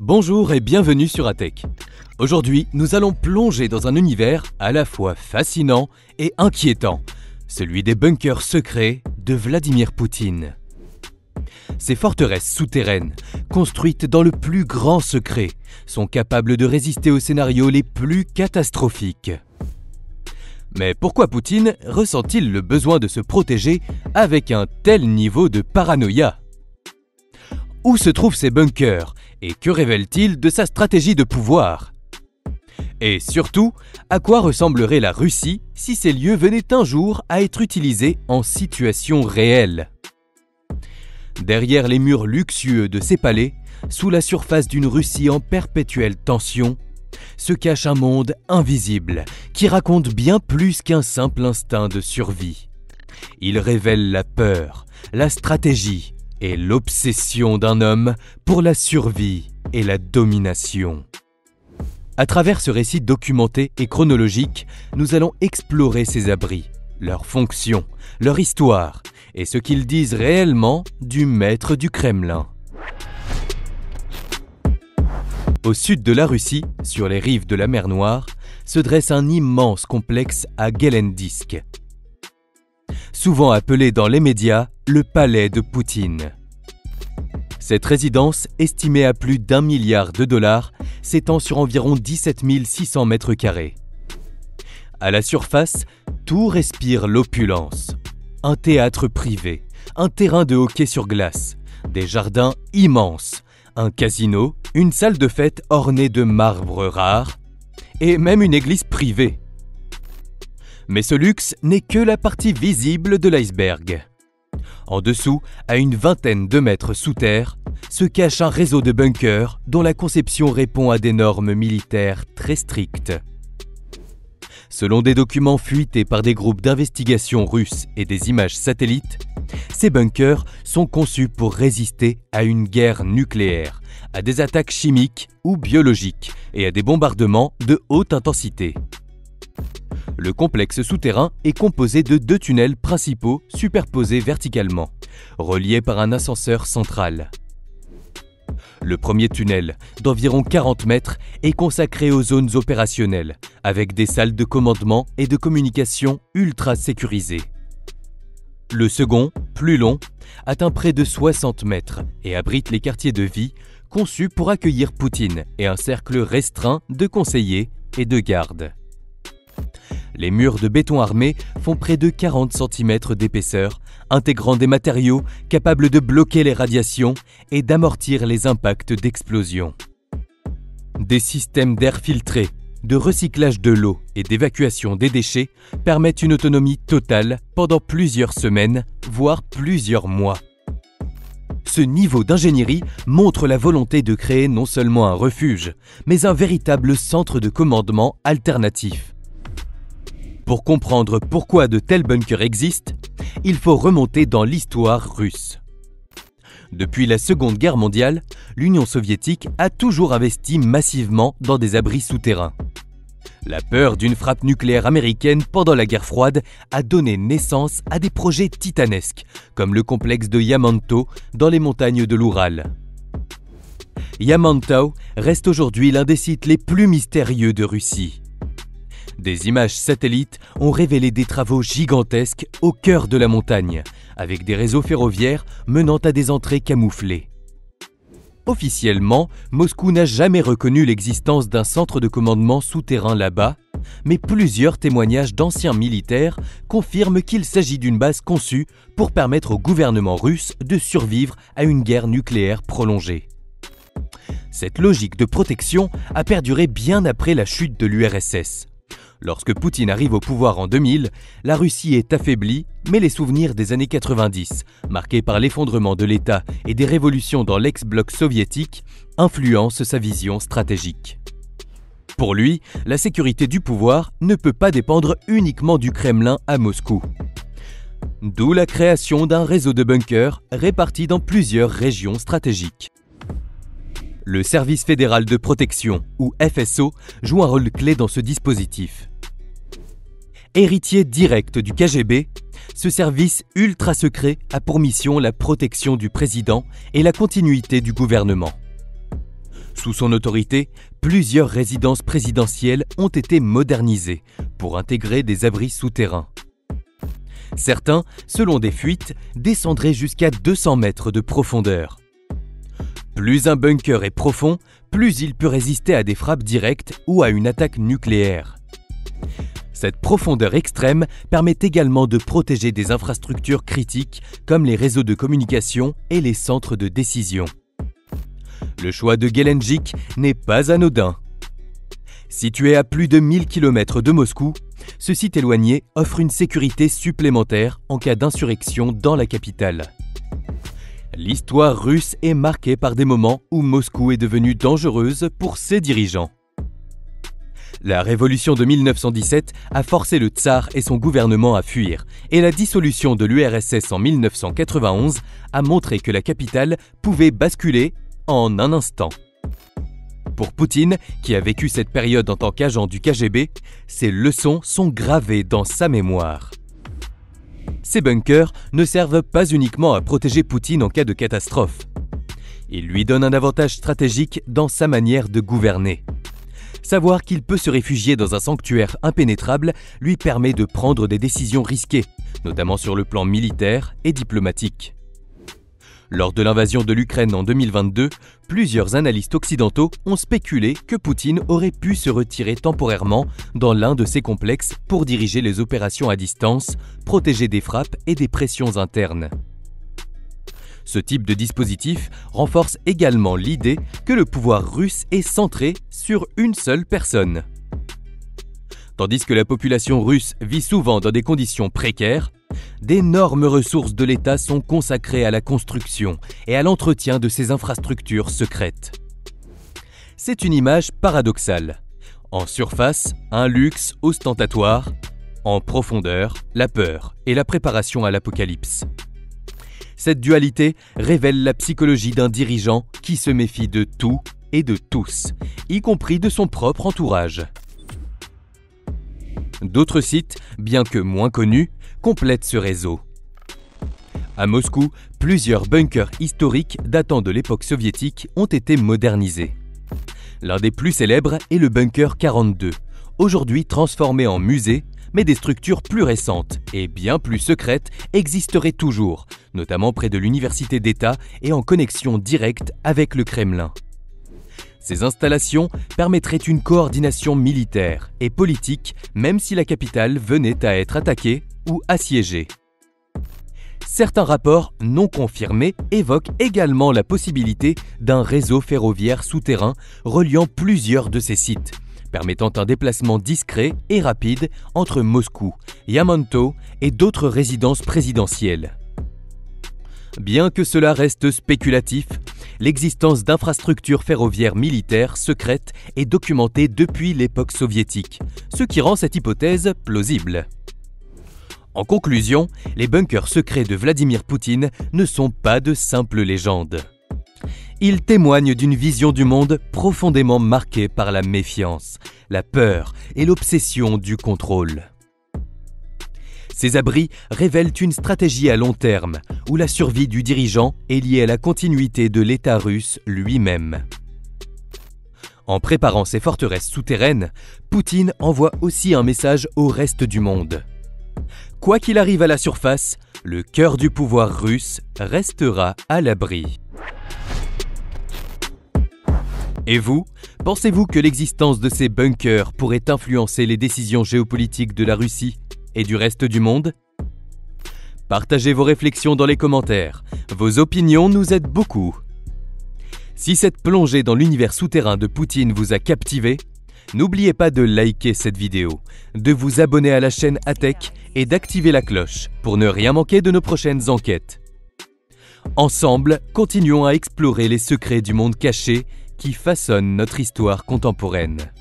Bonjour et bienvenue sur Atech. Aujourd'hui, nous allons plonger dans un univers à la fois fascinant et inquiétant, celui des bunkers secrets de Vladimir Poutine. Ces forteresses souterraines, construites dans le plus grand secret, sont capables de résister aux scénarios les plus catastrophiques. Mais pourquoi Poutine ressent-il le besoin de se protéger avec un tel niveau de paranoïa ? Où se trouvent ces bunkers et que révèle-t-il de sa stratégie de pouvoir ? Et surtout, à quoi ressemblerait la Russie si ces lieux venaient un jour à être utilisés en situation réelle ? Derrière les murs luxueux de ces palais, sous la surface d'une Russie en perpétuelle tension, se cache un monde invisible qui raconte bien plus qu'un simple instinct de survie. Il révèle la peur, la stratégie et l'obsession d'un homme pour la survie et la domination. À travers ce récit documenté et chronologique, nous allons explorer ces abris, leurs fonctions, leur histoire et ce qu'ils disent réellement du maître du Kremlin. Au sud de la Russie, sur les rives de la mer Noire, se dresse un immense complexe à Gelendzhik. Souvent appelé dans les médias le palais de Poutine. Cette résidence, estimée à plus d'1 milliard de dollars, s'étend sur environ 17 600 mètres carrés. À la surface, tout respire l'opulence. Un théâtre privé, un terrain de hockey sur glace, des jardins immenses, un casino, une salle de fête ornée de marbre rare et même une église privée. Mais ce luxe n'est que la partie visible de l'iceberg. En dessous, à une vingtaine de mètres sous terre, se cache un réseau de bunkers dont la conception répond à des normes militaires très strictes. Selon des documents fuités par des groupes d'investigation russes et des images satellites, ces bunkers sont conçus pour résister à une guerre nucléaire, à des attaques chimiques ou biologiques et à des bombardements de haute intensité. Le complexe souterrain est composé de 2 tunnels principaux superposés verticalement, reliés par un ascenseur central. Le premier tunnel, d'environ 40 mètres, est consacré aux zones opérationnelles, avec des salles de commandement et de communication ultra sécurisées. Le second, plus long, atteint près de 60 mètres et abrite les quartiers de vie conçus pour accueillir Poutine et un cercle restreint de conseillers et de gardes. Les murs de béton armé font près de 40 cm d'épaisseur, intégrant des matériaux capables de bloquer les radiations et d'amortir les impacts d'explosion. Des systèmes d'air filtré, de recyclage de l'eau et d'évacuation des déchets permettent une autonomie totale pendant plusieurs semaines, voire plusieurs mois. Ce niveau d'ingénierie montre la volonté de créer non seulement un refuge, mais un véritable centre de commandement alternatif. Pour comprendre pourquoi de tels bunkers existent, il faut remonter dans l'histoire russe. Depuis la Seconde Guerre mondiale, l'Union soviétique a toujours investi massivement dans des abris souterrains. La peur d'une frappe nucléaire américaine pendant la guerre froide a donné naissance à des projets titanesques, comme le complexe de Yamantau dans les montagnes de l'Oural. Yamantau reste aujourd'hui l'un des sites les plus mystérieux de Russie. Des images satellites ont révélé des travaux gigantesques au cœur de la montagne, avec des réseaux ferroviaires menant à des entrées camouflées. Officiellement, Moscou n'a jamais reconnu l'existence d'un centre de commandement souterrain là-bas, mais plusieurs témoignages d'anciens militaires confirment qu'il s'agit d'une base conçue pour permettre au gouvernement russe de survivre à une guerre nucléaire prolongée. Cette logique de protection a perduré bien après la chute de l'URSS. Lorsque Poutine arrive au pouvoir en 2000, la Russie est affaiblie, mais les souvenirs des années 90, marqués par l'effondrement de l'État et des révolutions dans l'ex-bloc soviétique, influencent sa vision stratégique. Pour lui, la sécurité du pouvoir ne peut pas dépendre uniquement du Kremlin à Moscou. D'où la création d'un réseau de bunkers répartis dans plusieurs régions stratégiques. Le Service fédéral de protection, ou FSO, joue un rôle clé dans ce dispositif. Héritier direct du KGB, ce service ultra secret a pour mission la protection du président et la continuité du gouvernement. Sous son autorité, plusieurs résidences présidentielles ont été modernisées pour intégrer des abris souterrains. Certains, selon des fuites, descendraient jusqu'à 200 mètres de profondeur. Plus un bunker est profond, plus il peut résister à des frappes directes ou à une attaque nucléaire. Cette profondeur extrême permet également de protéger des infrastructures critiques comme les réseaux de communication et les centres de décision. Le choix de Gelendzhik n'est pas anodin. Situé à plus de 1000 km de Moscou, ce site éloigné offre une sécurité supplémentaire en cas d'insurrection dans la capitale. L'histoire russe est marquée par des moments où Moscou est devenue dangereuse pour ses dirigeants. La révolution de 1917 a forcé le tsar et son gouvernement à fuir, et la dissolution de l'URSS en 1991 a montré que la capitale pouvait basculer en un instant. Pour Poutine, qui a vécu cette période en tant qu'agent du KGB, ces leçons sont gravées dans sa mémoire. Ces bunkers ne servent pas uniquement à protéger Poutine en cas de catastrophe. Ils lui donnent un avantage stratégique dans sa manière de gouverner. Savoir qu'il peut se réfugier dans un sanctuaire impénétrable lui permet de prendre des décisions risquées, notamment sur le plan militaire et diplomatique. Lors de l'invasion de l'Ukraine en 2022, plusieurs analystes occidentaux ont spéculé que Poutine aurait pu se retirer temporairement dans l'un de ses complexes pour diriger les opérations à distance, protéger des frappes et des pressions internes. Ce type de dispositif renforce également l'idée que le pouvoir russe est centré sur une seule personne. Tandis que la population russe vit souvent dans des conditions précaires, d'énormes ressources de l'État sont consacrées à la construction et à l'entretien de ces infrastructures secrètes. C'est une image paradoxale. En surface, un luxe ostentatoire. En profondeur, la peur et la préparation à l'apocalypse. Cette dualité révèle la psychologie d'un dirigeant qui se méfie de tout et de tous, y compris de son propre entourage. D'autres sites, bien que moins connus, complètent ce réseau. À Moscou, plusieurs bunkers historiques datant de l'époque soviétique ont été modernisés. L'un des plus célèbres est le bunker 42, aujourd'hui transformé en musée, mais des structures plus récentes et bien plus secrètes existeraient toujours, notamment près de l'université d'État et en connexion directe avec le Kremlin. Ces installations permettraient une coordination militaire et politique même si la capitale venait à être attaquée ou assiégée. Certains rapports non confirmés évoquent également la possibilité d'un réseau ferroviaire souterrain reliant plusieurs de ces sites, permettant un déplacement discret et rapide entre Moscou, Yamantau et d'autres résidences présidentielles. Bien que cela reste spéculatif, l'existence d'infrastructures ferroviaires militaires secrètes est documentée depuis l'époque soviétique, ce qui rend cette hypothèse plausible. En conclusion, les bunkers secrets de Vladimir Poutine ne sont pas de simples légendes. Ils témoignent d'une vision du monde profondément marquée par la méfiance, la peur et l'obsession du contrôle. Ces abris révèlent une stratégie à long terme, où la survie du dirigeant est liée à la continuité de l'État russe lui-même. En préparant ces forteresses souterraines, Poutine envoie aussi un message au reste du monde. Quoi qu'il arrive à la surface, le cœur du pouvoir russe restera à l'abri. Et vous, pensez-vous que l'existence de ces bunkers pourrait influencer les décisions géopolitiques de la Russie et du reste du monde? Partagez vos réflexions dans les commentaires. Vos opinions nous aident beaucoup. Si cette plongée dans l'univers souterrain de Poutine vous a captivé, n'oubliez pas de liker cette vidéo, de vous abonner à la chaîne ATech et d'activer la cloche pour ne rien manquer de nos prochaines enquêtes. Ensemble, continuons à explorer les secrets du monde caché qui façonnent notre histoire contemporaine.